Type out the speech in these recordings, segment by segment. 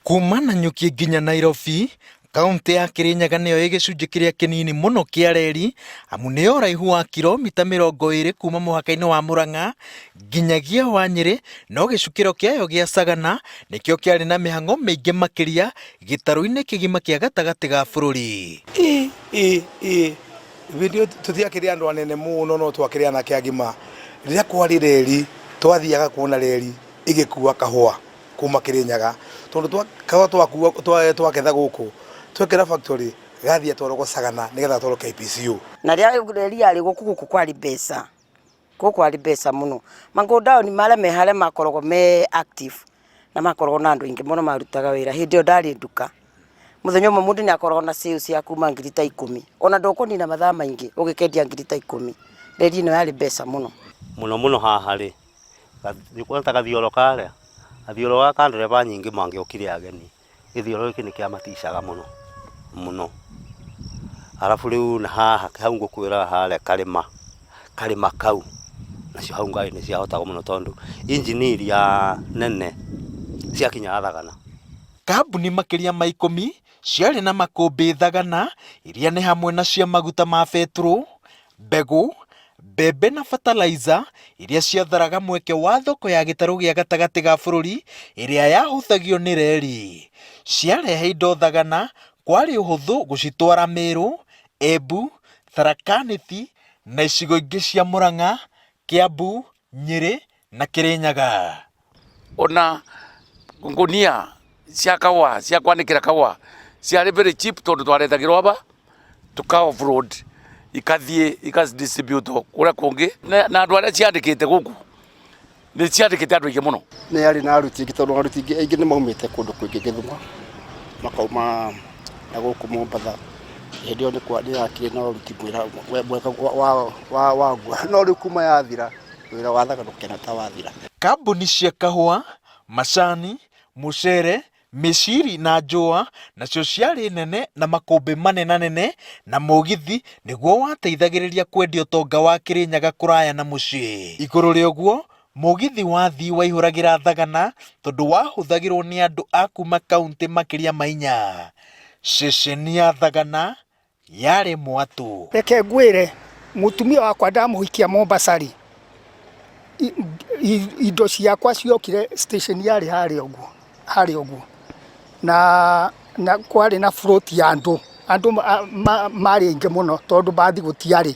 Kuma Nanyuki nginya Nairobi, kaunti ya Kirinyaga nĩyo ĩ gĩcunjĩ kĩrĩa kĩnini mũno kĩa reri, amu nĩ ũraihu wa kilomita 20 kuma mũhaka-inĩ wa Murang'a nginyagia wa Nyeri, no gĩcukĩro kĩayo gĩa Sagana nĩkĩo kĩarĩ na mĩhang'o mĩingĩ makĩria gĩtarũ-inĩ kĩgima kĩa gatagatĩ ga bũrũri. Video tũtiakĩrĩ andũ anene mũno no twakĩrĩ anake agima. Rĩrĩa kwarĩ reri twathiaga kuona reri ĩgĩkua kahũa kuma Kirinyaga, tondũ kahũa twaketha gũkũ twekĩra factory gathie atwarwo Sagana nĩgetha atwarwo KPCU. Na rĩrĩa reri yarĩ gũkũ kwarĩ mbeca, kwarĩ mbeca mũno. Magodown marĩa me harĩa makoragwo me active na makoragwo na andũ aingĩ mũno marutaga wĩra. Hĩndĩ ĩyo ndarĩ nduka, mũthenya ũmwe mũndũ nĩ akoragwo na sales ya kuma 10,000, ona ndũkũnina mathaa maingĩ ũgĩkendia 10,000. Reri ĩno yarĩ mbeca mũno mũno haha rĩ, nĩkwenda gathioro karĩa, gathioro gaka ndereba nyingĩ mangĩokire ageni, gĩthioro gĩkĩ nĩ kĩamaticaga mũno. Arabu rĩu na haha hau ngũkwĩra harĩa karĩma kau nacio hau ngari nĩ ciahotaga mũno tondũ injini iria nene ciakinya Thagana. Kambuni makĩria ma 10 ciarĩ na makũmbĩ Thagana, iria nĩ hamwe na cia maguta ma betũrũ, mbegũ, mbembe na fertilizer, iria ciatharaga mweke wa thoko ya gĩtarũ gĩa gatagatĩ ga bũrũri ĩrĩa yahũthagio nĩ reri. Ciarehe indo Thagana, kwarĩ ũhũthũ gũcitwara Meru, Embu, Tharaka Nithi na icigo ingĩ cia Murang'a, Kiambu, Nyeri na Kirinyaga. Ona ngunia cia kahũa cia kwanĩkĩra kahũa ciarĩ very cheap tondũ twarethagĩrwo aba tuka off-road ikathiĩ ikadistribute kũrĩa kũngĩ na andũ arĩa ciandĩkĩte gũkũ nĩ ciandĩkĩte andũ aingĩ mũno. Nĩ arĩ na aruti aingĩ tondũ aruti aingĩ nĩ maumĩte kũndũ kũingĩ Gĩthũmo makauma na gũkũ Mombatha. Hĩndĩ ĩyo nĩ yakĩrĩ na ũruti mwega wa ngua, no rĩu kuma yathira wĩra wa Thagana ũkĩona ta wathira. Kambuni cia kahũa, macani, mũcere, mĩciri na njũa nacio ciarĩ nene na makũmbĩ manenanene na mũgithi nĩguo wateithagĩrĩria kwendia ũtonga wa Kirinyaga kũraya na mũciĩ. Igũrũ rĩa ũguo, mũgithi wathii waihũragĩra Thagana tondũ wahũthagĩrwo nĩ andũ a kuma kaunti makĩria ma 4. Ceceni ya Thagana yarĩ mwatũ. Reke ngwĩre mũtumia wakwa ndamũhikia Mombasa rĩ, indo ciakwa ciokire station yarĩ harĩa ũguo na kwarĩ na float ya andũ marĩ aingĩ mũno tondũ bathi gũtiarĩ.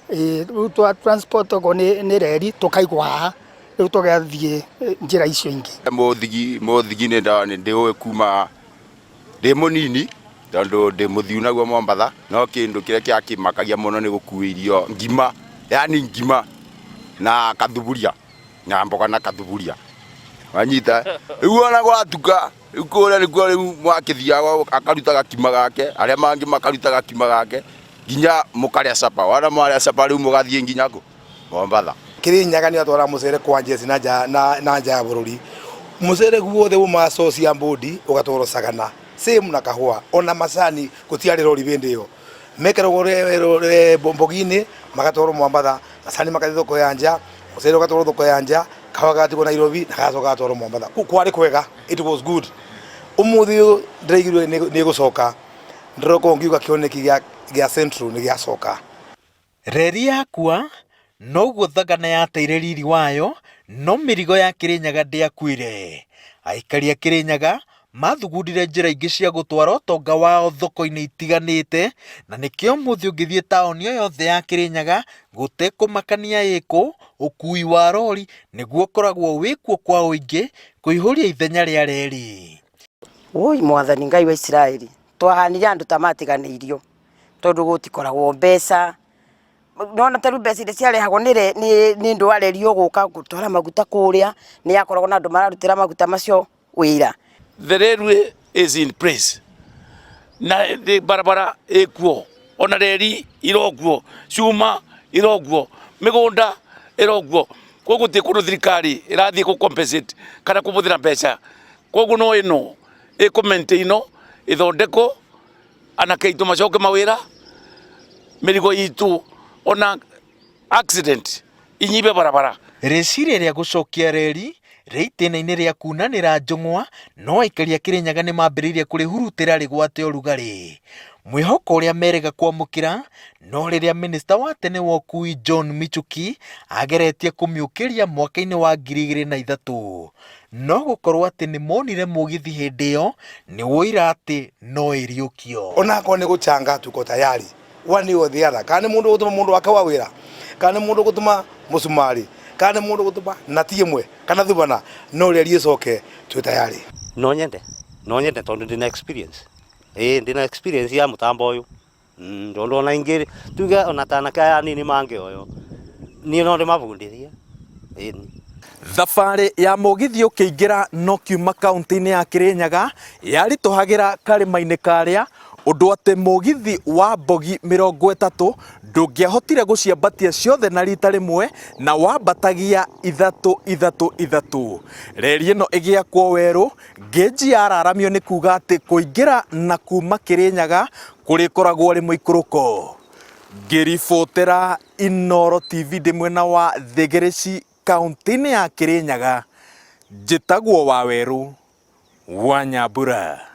Rĩu twa transport ogo nĩ reri tũkaigwa haha rĩu tũgathiĩ njĩra icio ingĩ. Mũthigi nĩ ndĩũĩ kuma ndĩ mũnini tondũ ndĩ mũthiu naguo Mombatha, no kĩndũ kĩrĩa kĩakĩmakagia mũno nĩ gũkua irio ngima, yani ngima na kathuburia na mboga na kathuburia wanyita. Rĩu ona gwatuka rĩu kũrĩa nĩkuo rĩu mwakĩthiaga akaruta gakima gake, arĩa mangĩ makaruta gakima gake nginya mũkarĩa capa. Wana mwarĩa capa rĩu mũgathiĩ nginya kũ Mombatha. Kirinyaga nĩ atwara mũcere kwa njeci na nja ya bũrũri. Mũcere guothe uma source ya mbũndi ũgatwarwo Sagana, same na kahũa. Ona macani gũtiarĩ rori hĩndĩ ĩyo, mekeragwo mbogi-inĩ magatwarwo Mombatha, macani magathiĩ thoko ya nja, mũcere ũgatwarwo thoko ya nja, kahũa gatigwo Nairobi na gacoka gatwarwo Mombatha. Kwarĩ kwega, it was good. Ũmũthĩ ũyũ ndĩraigirwo nĩ gũcoka, ndĩrokorwo ngiuga kĩoneki gĩa Central nĩ gĩacoka. Reri yakua noguo Thagana yateire riri wayo, no mĩrigo ya Kirinyaga ndĩakuire. Aikari a Kirinyaga mathugundire njĩra ingĩ cia gũtwara ũtonga wao thoko-inĩ itiganĩte, na nĩkĩo mũthĩ ũngĩthiĩ taũni o yothe ya Kirinyaga gũtekũmakania ĩkũ, ũkui wa rori nĩguo ũkoragwo wĩkuo kwa ũingĩ kũihũria ithenya rĩa reri. Oi Mwathani Ngai wa Isiraeli, twahanire andũ ta matiganĩirio tondũ gũtikoragwo mbeca. Nona taru mbeca iria ciarehagwo nĩ ndũ wa reri ũgũka gũtwara maguta kũrĩa, nĩ yakoragwo na andũ mararutĩra maguta macio wĩra. The railway is in place. Na barabara ĩkuo, ona reri iroguo, cuma iroguo, mĩgũnda iroguo. Koguo ti kũndũ thirikari ĩrathiĩ gũcompensate kana kũbũthĩra mbeca. Koguo no ĩno ĩkũmaintainwo ĩthondekwo, anake aitũ macoke mawĩra, mĩrigo itũ ona accident inyibe barabara. Rĩciria rĩa gũcokia reri rĩrĩa itĩna-inĩ rĩa kunanĩra njũng'wa no aikari a Kĩrĩnyaga nĩ mambĩrĩirie kũrĩhurutĩra rĩgwate ũrugarĩ. Mwĩhoko ũrĩa merĩga kwamũkĩra no rĩrĩa minista wa tene wa ũkui John Michuki ageretie kũmĩũkĩria mwaka-inĩ wa 2003. No gũkorwo atĩ nĩ monire mũgithi hĩndĩ ĩyo nĩ woira atĩ no ĩriũkio. Onakorwo nĩ gũchanga tuko tayari one or the other. Kana mundu gutuma mundu wake wa wira, kana mundu gutuma musumari, kana mundu gutuma nati imwe kana thubana, no rĩrĩa icoke twi tayari. No nyende tondu ndina experience. Ndina experience ya mutambo uyu. Ndondo ona ingĩ tuge ona tanake aya nini mangĩoyo niĩ no ndĩmabundithia. Thabarĩ ya mũgithi ũkĩingĩra no kiuma kaunti-inĩ ya Kĩrĩnyaga yaritũhagĩra karĩma-inĩ karĩa, ũndũ atĩ mũgithi wa bogi 30 ndũngĩahotire gũciambatia ciothe na rita rĩmwe na wambatagia 3. Reri ĩno ĩgĩakwo werũ, ngĩnji yararamio nĩ kuga atĩ kũingĩra na kuma Kĩrĩnyaga kũrĩkoragwo rĩ mũikũrũko. Ngĩribotera Inooro TV ndĩ mwena wa Thĩgĩrĩci kaunti-inĩ ya Kĩrĩnyaga, njĩtagwo Wawerũ wa Nyambura.